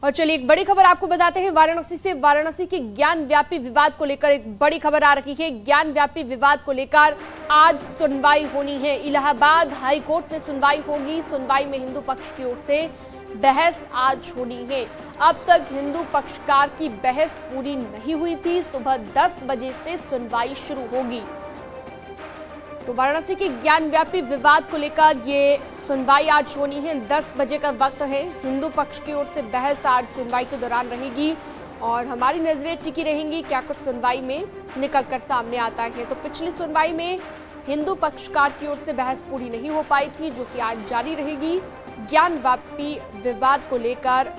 और चलिए एक बड़ी खबर आपको बताते हैं वाराणसी से। वाराणसी के ज्ञान व्यापी विवाद को लेकर एक बड़ी खबर आ रही है। ज्ञान व्यापी विवाद को लेकर आज सुनवाई होनी है। इलाहाबाद हाई कोर्ट में सुनवाई होगी। सुनवाई में हिंदू पक्ष की ओर से बहस आज होनी है। अब तक हिंदू पक्षकार की बहस पूरी नहीं हुई थी। सुबह 10 बजे से सुनवाई शुरू होगी। तो वाराणसी के ज्ञान व्यापी विवाद को लेकर ये सुनवाई आज होनी है। 10 बजे का वक्त है। हिंदू पक्ष की ओर से बहस आज सुनवाई के दौरान रहेगी और हमारी नजरें टिकी रहेंगी क्या कुछ सुनवाई में निकलकर सामने आता है। तो पिछली सुनवाई में हिंदू पक्षकार की ओर से बहस पूरी नहीं हो पाई थी, जो कि आज जारी रहेगी। ज्ञान व्यापी विवाद को लेकर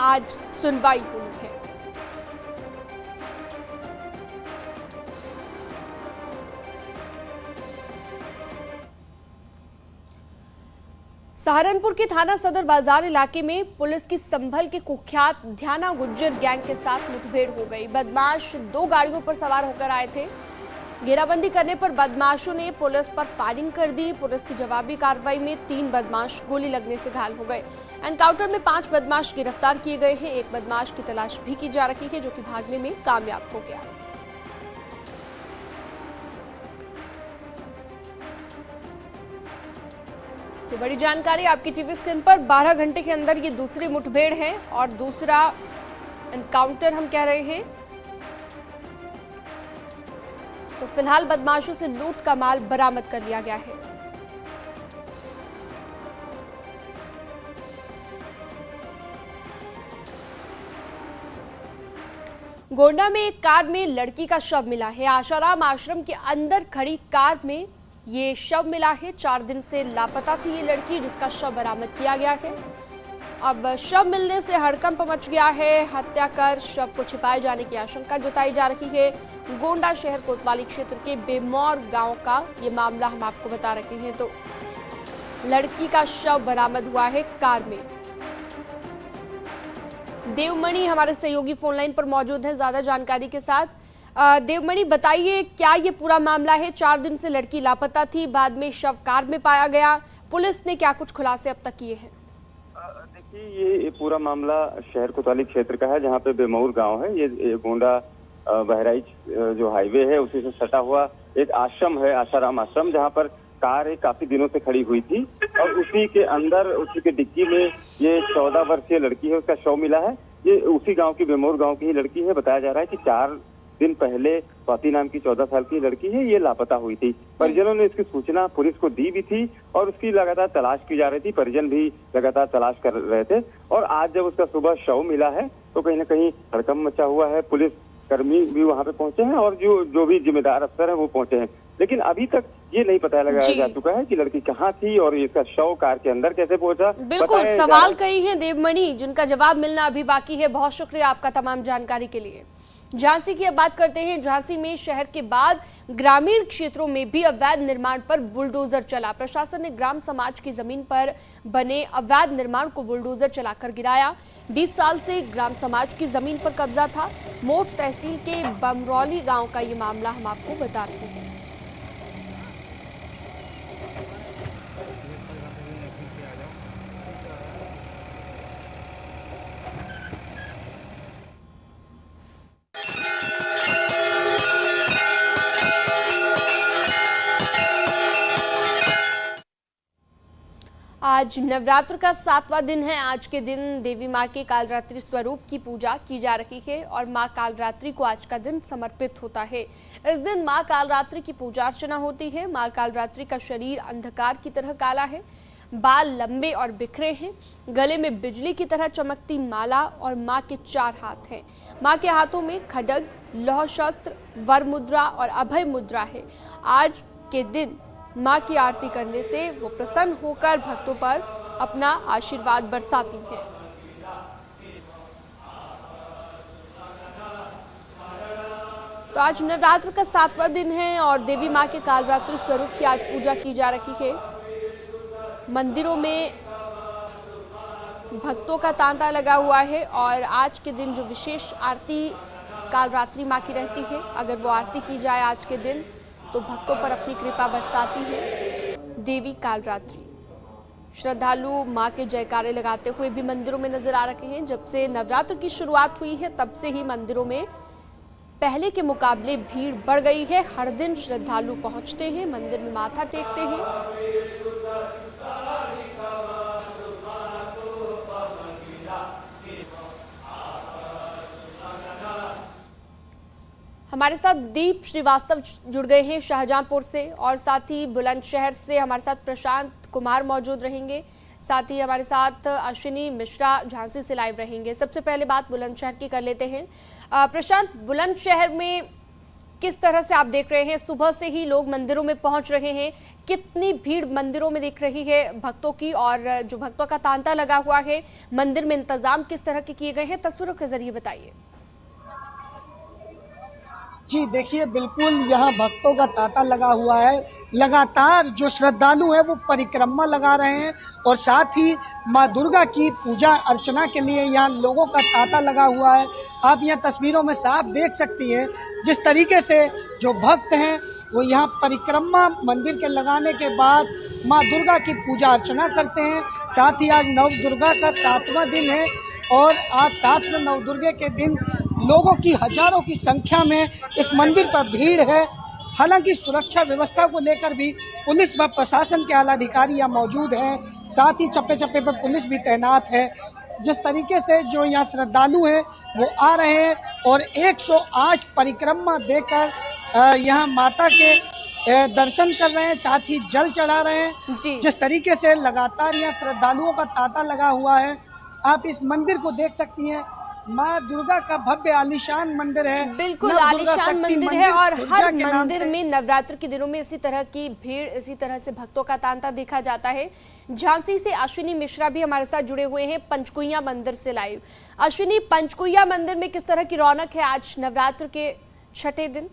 आज सुनवाई होनी है। सहारनपुर के थाना सदर बाजार इलाके में पुलिस की संभल के कुख्यात ध्याना गुज्जर गैंग के साथ मुठभेड़ हो गई। बदमाश 2 गाड़ियों पर सवार होकर आए थे। घेराबंदी करने पर बदमाशों ने पुलिस पर फायरिंग कर दी। पुलिस की जवाबी कार्रवाई में 3 बदमाश गोली लगने से घायल हो गए। एनकाउंटर में 5 बदमाश गिरफ्तार किए गए हैं। एक बदमाश की तलाश भी की जा रही है, जो कि भागने में कामयाब हो गया। तो बड़ी जानकारी आपकी टीवी स्क्रीन पर। 12 घंटे के अंदर ये दूसरी मुठभेड़ है और दूसरा एनकाउंटर हम कह रहे हैं। तो फिलहाल बदमाशों से लूट का माल बरामद कर लिया गया है। गोंडा में एक कार में लड़की का शव मिला है। आशाराम आश्रम के अंदर खड़ी कार में ये शव मिला है। 4 दिन से लापता थी ये लड़की, जिसका शव बरामद किया गया है। अब शव मिलने से हड़कंप मच गया है। हत्या कर शव को छिपाए जाने की आशंका जताई जा रही है। गोंडा शहर कोतवाली क्षेत्र के बेमौर गांव का ये मामला हम आपको बता रहे हैं। तो लड़की का शव बरामद हुआ है कार में। देवमणि हमारे सहयोगी फोनलाइन पर मौजूद हैं ज्यादा जानकारी के साथ। देवमणि, बताइए क्या ये पूरा मामला है? 4 दिन से लड़की लापता थी, बाद में शव कार में पाया गया। पुलिस ने क्या कुछ खुलासे अब तक किए हैं? देखिए, ये पूरा मामला शहर कोतवाली क्षेत्र का है, जहाँ पे बेमौर गांव है। ये गोंडा बहराइच जो हाईवे है उसी से सटा हुआ एक आश्रम है, आशाराम आश्रम, जहाँ पर कार काफी दिनों से खड़ी हुई थी और उसी के अंदर, उसी के डिक्की में ये 14 वर्षीय लड़की है, उसका शव मिला है। ये उसी गाँव की, बेमौर गाँव की ही लड़की है। बताया जा रहा है कि 4 दिन पहले स्वाति नाम की 14 साल की लड़की है, ये लापता हुई थी। परिजनों ने इसकी सूचना पुलिस को दी भी थी और उसकी लगातार तलाश की जा रही थी। परिजन भी लगातार तलाश कर रहे थे और आज जब उसका सुबह शव मिला है तो कहीं ना कहीं हड़कंप मचा हुआ है। पुलिस कर्मी भी वहां पे पहुंचे हैं और जो भी जिम्मेदार अफसर हैं वो पहुंचे हैं, लेकिन अभी तक ये नहीं पता लगाया जा चुका है कि लड़की कहाँ थी और इसका शव कार के अंदर कैसे पहुंचा। बिल्कुल, सवाल कई हैं देवमणि, जिनका जवाब मिलना अभी बाकी है। बहुत शुक्रिया आपका तमाम जानकारी के लिए। झांसी की अब बात करते हैं। झांसी में शहर के बाद ग्रामीण क्षेत्रों में भी अवैध निर्माण पर बुलडोजर चला। प्रशासन ने ग्राम समाज की जमीन पर बने अवैध निर्माण को बुलडोजर चलाकर गिराया। 20 साल से ग्राम समाज की जमीन पर कब्जा था। मोट तहसील के बमरौली गांव का ये मामला हम आपको बता रहे हैं। आज नवरात्र का 7वां दिन है। आज के दिन देवी मां के कालरात्रि स्वरूप की पूजा की जा रही है और मां कालरात्रि को आज का दिन समर्पित होता है। इस दिन मां कालरात्रि की पूजा अर्चना होती है। मां कालरात्रि का शरीर अंधकार की तरह काला है, बाल लंबे और बिखरे हैं, गले में बिजली की तरह चमकती माला और मां के 4 हाथ हैं। मां के हाथों में खड्ग, लौह शस्त्र, वर मुद्रा और अभय मुद्रा है। आज के दिन मां की आरती करने से वो प्रसन्न होकर भक्तों पर अपना आशीर्वाद बरसाती हैं। तो आज नवरात्र का 7वां दिन है और देवी मां के कालरात्रि स्वरूप की आज पूजा की जा रही है। मंदिरों में भक्तों का तांता लगा हुआ है और आज के दिन जो विशेष आरती कालरात्रि मां की रहती है, अगर वो आरती की जाए आज के दिन तो भक्तों पर अपनी कृपा बरसाती है देवी कालरात्रि। श्रद्धालु मां के जयकारे लगाते हुए भी मंदिरों में नजर आ रहे हैं। जब से नवरात्र की शुरुआत हुई है तब से ही मंदिरों में पहले के मुकाबले भीड़ बढ़ गई है। हर दिन श्रद्धालु पहुंचते हैं, मंदिर में माथा टेकते हैं। हमारे साथ दीप श्रीवास्तव जुड़ गए हैं शाहजहांपुर से, और साथ ही बुलंदशहर से हमारे साथ प्रशांत कुमार मौजूद रहेंगे। साथ ही हमारे साथ अश्विनी मिश्रा झांसी से लाइव रहेंगे। सबसे पहले बात बुलंदशहर की कर लेते हैं। प्रशांत, बुलंदशहर में किस तरह से आप देख रहे हैं? सुबह से ही लोग मंदिरों में पहुंच रहे हैं, कितनी भीड़ मंदिरों में दिख रही है भक्तों की, और जो भक्तों का तांता लगा हुआ है मंदिर में इंतजाम किस तरह के किए गए हैं, तस्वीरों के जरिए बताइए। जी देखिए, बिल्कुल यहाँ भक्तों का तांता लगा हुआ है। लगातार जो श्रद्धालु हैं वो परिक्रमा लगा रहे हैं, और साथ ही माँ दुर्गा की पूजा अर्चना के लिए यहाँ लोगों का तांता लगा हुआ है। आप यहाँ तस्वीरों में साफ देख सकती हैं जिस तरीके से जो भक्त हैं वो यहाँ परिक्रमा मंदिर के लगाने के बाद माँ दुर्गा की पूजा अर्चना करते हैं। साथ ही आज नव दुर्गा का 7वां दिन है, और आज 7वें नव दुर्गे के दिन लोगों की हजारों की संख्या में इस मंदिर पर भीड़ है। हालांकि सुरक्षा व्यवस्था को लेकर भी पुलिस व प्रशासन के आला अधिकारी यहाँ मौजूद हैं। साथ ही चप्पे चप्पे पर पुलिस भी तैनात है। जिस तरीके से जो यहाँ श्रद्धालु हैं वो आ रहे हैं और 108 परिक्रमा देकर यहाँ माता के दर्शन कर रहे हैं, साथ ही जल चढ़ा रहे हैं। जिस तरीके से लगातार यहाँ श्रद्धालुओं का तांता लगा हुआ है, आप इस मंदिर को देख सकती हैं। माँ दुर्गा का भव्य आलीशान मंदिर है, बिल्कुल आलीशान मंदिर है, और हर मंदिर में नवरात्र के दिनों में इसी तरह की भीड़, इसी तरह से भक्तों का तांता देखा जाता है। झांसी से अश्विनी मिश्रा भी हमारे साथ जुड़े हुए हैं पंचकुइया मंदिर से लाइव। अश्विनी, पंचकुइया मंदिर में किस तरह की रौनक है आज नवरात्र के छठे दिन?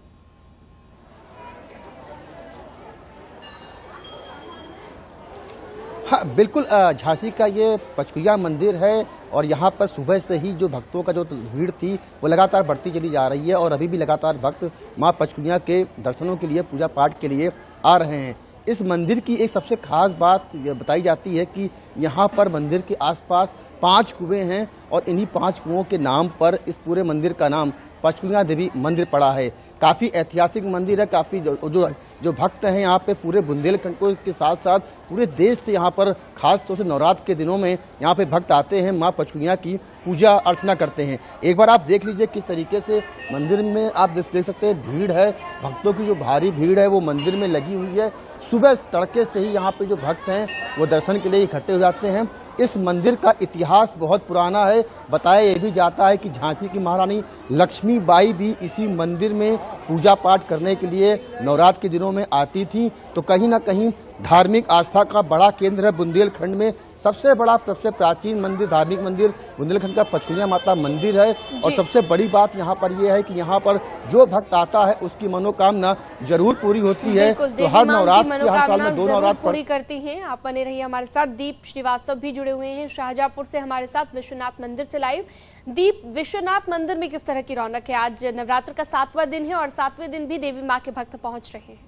हाँ बिल्कुल, झांसी का ये पंचकुइया मंदिर है, और यहाँ पर सुबह से ही जो भक्तों का जो भीड़ थी वो लगातार बढ़ती चली जा रही है, और अभी भी लगातार भक्त माँ पंचकुइया के दर्शनों के लिए, पूजा पाठ के लिए आ रहे हैं। इस मंदिर की एक सबसे खास बात बताई जाती है कि यहाँ पर मंदिर के आसपास 5 कुएं हैं, और इन्हीं 5 कुओं के नाम पर इस पूरे मंदिर का नाम पंचकुइया देवी मंदिर पड़ा है। काफ़ी ऐतिहासिक मंदिर है। काफ़ी जो भक्त हैं यहाँ पे पूरे बुंदेलखंड को के साथ साथ पूरे देश से यहाँ पर खास तौर से नवरात्र के दिनों में यहाँ पे भक्त आते हैं, माँ पंचकुइया की पूजा अर्चना करते हैं। एक बार आप देख लीजिए किस तरीके से मंदिर में आप देख सकते हैं भीड़ है, भक्तों की जो भारी भीड़ है वो मंदिर में लगी हुई है। सुबह तड़के से ही यहाँ पे जो भक्त हैं वो दर्शन के लिए इकट्ठे हो जाते हैं। इस मंदिर का इतिहास बहुत पुराना है। बताया यह भी जाता है कि झांसी की महारानी लक्ष्मीबाई भी इसी मंदिर में पूजा पाठ करने के लिए नवरात्र के दिनों में आती थी। तो कहीं ना कहीं धार्मिक आस्था का बड़ा केंद्र है बुंदेलखंड में। सबसे बड़ा, सबसे प्राचीन मंदिर, धार्मिक मंदिर बुंदेलखंड का पंचकुइया माता मंदिर है। और सबसे बड़ी बात यहाँ पर यह है कि यहाँ पर जो भक्त आता है उसकी मनोकामना जरूर पूरी होती है। तो हर नवरात्र हर साल में 2 नवरात्र पूरी करती हैं। आप बने रहिए हमारे साथ। दीप श्रीवास्तव भी जुड़े हुए हैं शाहजहांपुर से हमारे साथ विश्वनाथ मंदिर से लाइव। दीप, विश्वनाथ मंदिर में किस तरह की रौनक है? आज नवरात्र का 7वां दिन है, और 7वें दिन भी देवी माँ के भक्त पहुंच रहे हैं।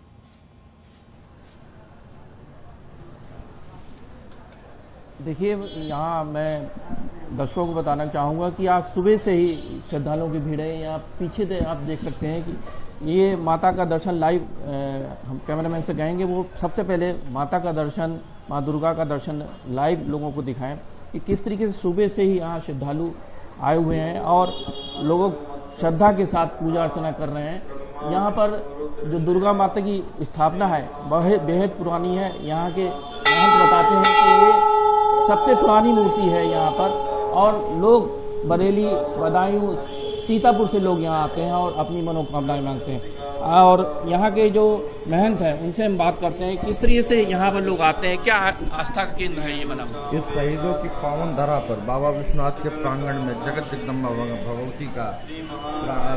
देखिए, यहाँ मैं दर्शकों को बताना चाहूँगा कि आज सुबह से ही श्रद्धालुओं की भीड़ है। यहाँ पीछे आप देख सकते हैं कि ये माता का दर्शन लाइव हम कैमरामैन से कहेंगे वो सबसे पहले माता का दर्शन, माँ दुर्गा का दर्शन लाइव लोगों को दिखाएं कि किस तरीके से सुबह से ही यहाँ श्रद्धालु आए हुए हैं और लोगों श्रद्धा के साथ पूजा अर्चना कर रहे हैं। यहाँ पर जो दुर्गा माता की स्थापना है वह बेहद पुरानी है। यहाँ के महंत बताते हैं कि ये सबसे पुरानी मूर्ति है यहाँ पर, और लोग बरेली, बदायूं, सीतापुर से लोग यहाँ आते हैं और अपनी मनोकामनाएं मांगते हैं। और यहाँ के जो महंत हैं उनसे हम बात करते हैं किस तरीके से यहाँ पर लोग आते हैं, क्या आस्था का केंद्र है ये बना? इस शहीदों की पावन धरा पर बाबा विश्वनाथ के प्रांगण में जगत जगदम्बा भगवती का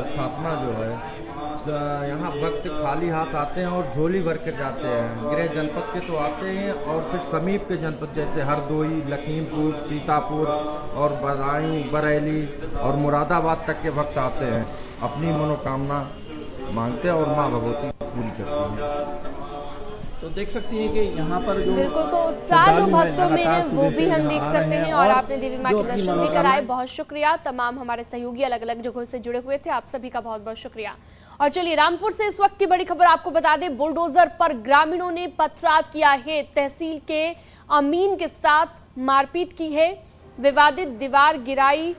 स्थापना जो है, यहाँ भक्त खाली हाथ आते हैं और झोली भर के जाते हैं। गृह जनपद के तो आते हैं, और फिर समीप के जनपद जैसे हरदोई, लखीमपुर, सीतापुर और बदायूं, बरेली और मुरादाबाद तक के भक्त आते हैं, अपनी मनोकामना मांगते हैं और माँ भगवती पूरी करती हैं। तो देख सकती हैं कि यहाँ पर जो बिल्कुल, तो उत्साह जो श्रद्धालु हैं, भक्तों में है लगातार वो सुबह भी से हम यहाँ देख आ सकते रहे हैं और और आपने देवी माँ जो के अपनी दर्शन भी मनोकामना- कराए। बहुत शुक्रिया, तमाम हमारे सहयोगी अलग अलग जगहों से जुड़े हुए थे, आप सभी का बहुत बहुत शुक्रिया। और चलिए रामपुर से इस वक्त की बड़ी खबर आपको बता दें, बुलडोजर पर ग्रामीणों ने पथराव किया है, तहसील के अमीन के साथ मारपीट की है, विवादित दीवार गिराई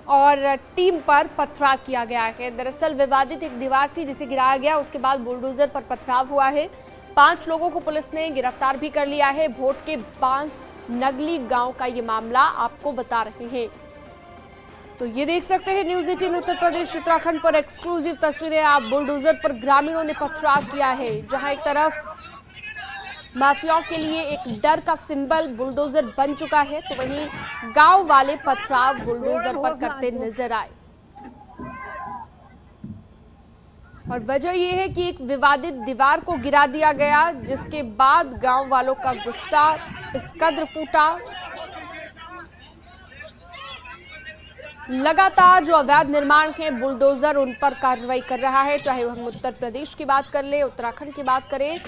और टीम पर पथराव किया गया है। दरअसल विवादित एक दीवार थी जिसे गिराया गया, उसके बाद बुलडोजर पर पथराव हुआ है। 5 लोगों को पुलिस ने गिरफ्तार भी कर लिया है। भोट के बांस नगली गांव का ये मामला आपको बता रहे हैं। तो ये देख सकते हैं न्यूज 18 उत्तर प्रदेश उत्तराखंड पर एक्सक्लूसिव तस्वीरें। आप बुलडोजर पर ग्रामीणों ने पथराव किया है, जहां एक तरफ माफियाओं के लिए एक डर का सिंबल बुलडोजर बन चुका है, तो वहीं गांव वाले पथराव बुलडोजर पर करते नजर आए। और वजह यह है कि एक विवादित दीवार को गिरा दिया गया, जिसके बाद गांव वालों का गुस्सा इस कद्र फूटा। लगातार जो अवैध निर्माण है बुलडोजर उन पर कार्रवाई कर रहा है, चाहे हम उत्तर प्रदेश की बात कर ले, उत्तराखंड की बात करें।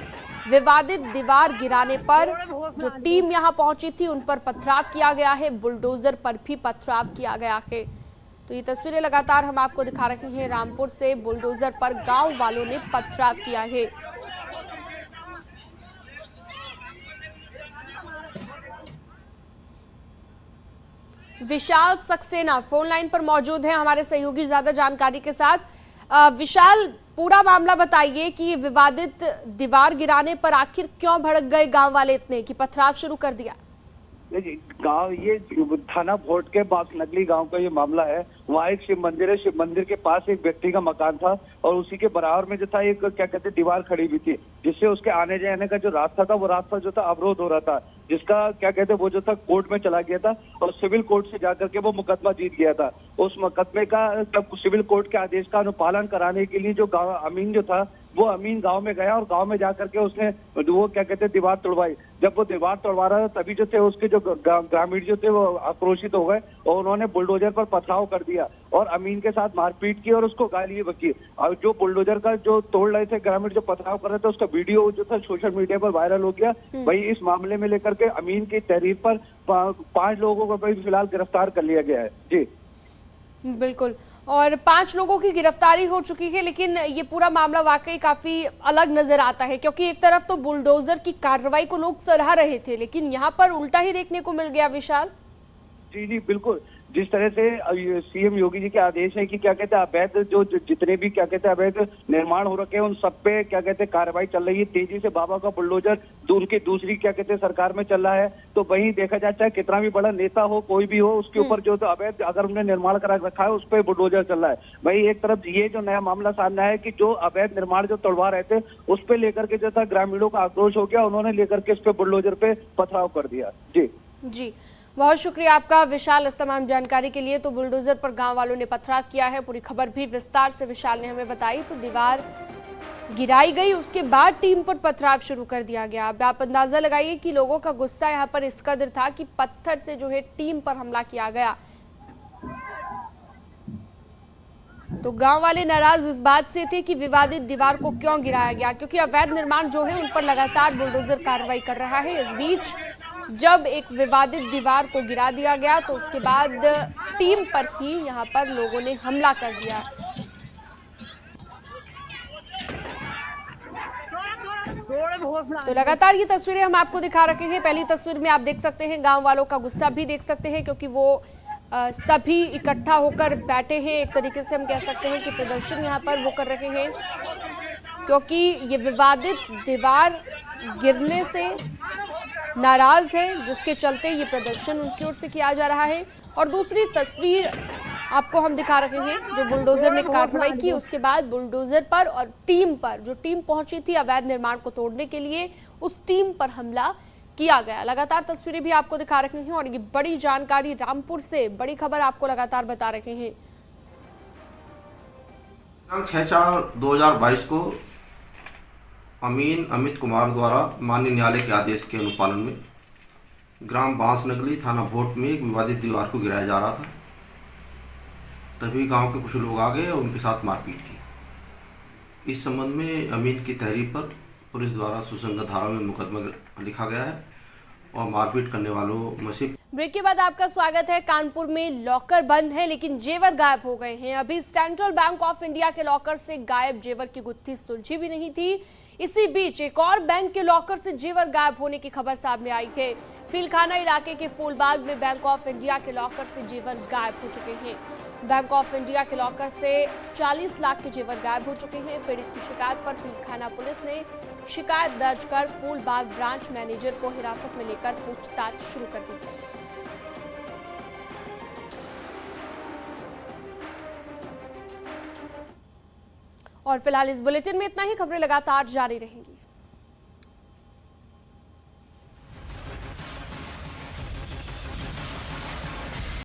विवादित दीवार गिराने पर जो टीम यहां पहुंची थी उन पर पथराव किया गया है, बुलडोजर पर भी पथराव किया गया है। तो ये तस्वीरें लगातार हम आपको दिखा रहे हैं, रामपुर से बुलडोजर पर गांव वालों ने पथराव किया है। विशाल सक्सेना फोन लाइन पर मौजूद है हमारे सहयोगी ज्यादा जानकारी के साथ। विशाल, पूरा मामला बताइए कि ये विवादित दीवार गिराने पर आखिर क्यों भड़क गए गांव वाले इतने कि पथराव शुरू कर दिया? गांव ये थाना भोट के बास नगली गांव का ये मामला है। वहाँ एक शिव मंदिर है, शिव मंदिर के पास एक व्यक्ति का मकान था और उसी के बराबर में जो था एक क्या कहते हैं दीवार खड़ी हुई थी, जिससे उसके आने जाने का जो रास्ता था वो रास्ता जो था अवरोध हो रहा था, जिसका क्या कहते हैं वो जो था कोर्ट में चला गया था और सिविल कोर्ट से जाकर के वो मुकदमा जीत गया था। उस मुकदमे का तब सिविल कोर्ट के आदेश का अनुपालन कराने के लिए जो गाँव अमीन जो था वो अमीन गांव में गया और गांव में जाकर के उसने वो क्या कहते हैं दीवार तोड़वाई। जब वो दीवार तोड़वा रहा था तभी जो थे उसके जो ग्रामीण जो थे वो आक्रोशित हो गए और उन्होंने बुलडोजर पर पथराव कर दिया और अमीन के साथ मारपीट की और उसको गाली बकी। और जो बुलडोजर का जो तोड़ रहे थे ग्रामीण जो पथराव कर रहे थे उसका वीडियो जो था सोशल मीडिया पर वायरल हो गया। वही इस मामले में लेकर के अमीन की तहरीर पर 5 लोगों को फिलहाल गिरफ्तार कर लिया गया है। जी बिल्कुल, और 5 लोगों की गिरफ्तारी हो चुकी है, लेकिन ये पूरा मामला वाकई काफी अलग नजर आता है, क्योंकि एक तरफ तो बुलडोजर की कार्रवाई को लोग सराह रहे थे, लेकिन यहाँ पर उल्टा ही देखने को मिल गया। विशाल जी बिल्कुल, जिस तरह से सीएम योगी जी के आदेश है कि क्या कहते हैं अवैध जो जितने भी क्या कहते हैं अवैध निर्माण हो रखे हैं उन सब पे क्या कहते हैं कार्रवाई चल रही है तेजी से। बाबा का बुलडोजर उनकी दूसरी क्या कहते हैं सरकार में चल रहा है, तो वहीं देखा जाए चाहे कितना भी बड़ा नेता हो कोई भी हो उसके ऊपर जो तो अवैध अगर उन्होंने निर्माण करा रखा है उस पर बुलडोजर चल रहा है। वहीं एक तरफ ये जो नया मामला सामने आया कि जो अवैध निर्माण जो तोड़वा रहे थे उस पर लेकर के जो था ग्रामीणों का आक्रोश हो गया, उन्होंने लेकर के इस पे बुलडोजर पे पथराव कर दिया। जी बहुत शुक्रिया आपका विशाल इस तमाम जानकारी के लिए। तो बुलडोजर पर गांव वालों ने पथराव किया है, पूरी खबर भी विस्तार से विशाल ने हमें बताई। तो दीवार गिराई गई, उसके बाद टीम पर पथराव शुरू कर दिया गया। अब आप अंदाजा लगाइए कि लोगों का गुस्सा यहाँ पर इस कदर था कि पत्थर से जो है टीम पर हमला किया गया। तो गांव वाले नाराज इस बात से थे कि विवादित दीवार को क्यों गिराया गया, क्योंकि अवैध निर्माण जो है उन पर लगातार बुलडोजर कार्रवाई कर रहा है। इस बीच जब एक विवादित दीवार को गिरा दिया गया तो उसके बाद टीम पर ही यहां पर लोगों ने हमला कर दिया। तो लगातार ये तस्वीरें हम आपको दिखा रहे हैं। पहली तस्वीर में आप देख सकते हैं गांव वालों का गुस्सा भी देख सकते हैं, क्योंकि वो सभी इकट्ठा होकर बैठे हैं। एक तरीके से हम कह सकते हैं कि प्रदर्शन यहाँ पर वो कर रहे हैं, क्योंकि ये विवादित दीवार गिरने से नाराज है, जिसके चलते ये प्रदर्शन उनकी ओर से किया जा रहा है। और दूसरी तस्वीर आपको हम दिखा रहे हैं जो बुलडोजर ने कार्रवाई की, उसके बाद बुलडोजर पर और टीम पर, जो टीम पहुंची थी अवैध निर्माण को तोड़ने के लिए, उस टीम पर हमला किया गया। लगातार तस्वीरें भी आपको दिखा रहे हैं और ये बड़ी जानकारी रामपुर से बड़ी खबर आपको लगातार बता रहे हैं। 6/4/2022 को अमीन अमित कुमार द्वारा माननीय न्यायालय के आदेश के अनुपालन में ग्राम बांसनगली थाना भोट में एक विवादित दीवार को गिराया जा रहा था। तभी गांव के कुछ लोग आ गए और उनके साथ मारपीट की। इस संबंध में अमीन की तहरीर पर पुलिस द्वारा सुसंगत धाराओं में मुकदमा लिखा गया है और मारपीट करने वालों में से। ब्रेक के बाद आपका स्वागत है। कानपुर में लॉकर बंद है लेकिन जेवर गायब हो गए हैं। अभी सेंट्रल बैंक ऑफ इंडिया के लॉकर से गायब जेवर की गुत्थी सुलझी भी नहीं थी। इसी बीच एक और बैंक के लॉकर से जेवर गायब होने की खबर सामने आई है। फीलखाना इलाके के फूलबाग में बैंक ऑफ इंडिया के लॉकर से जेवर गायब हो चुके हैं। बैंक ऑफ इंडिया के लॉकर से 40 लाख के जेवर गायब हो चुके हैं। पीड़ित की शिकायत पर फीलखाना पुलिस ने शिकायत दर्ज कर फूलबाग ब्रांच मैनेजर को हिरासत में लेकर पूछताछ शुरू कर दी है। और फिलहाल इस बुलेटिन में इतना ही। खबरें लगातार जारी रहेंगी।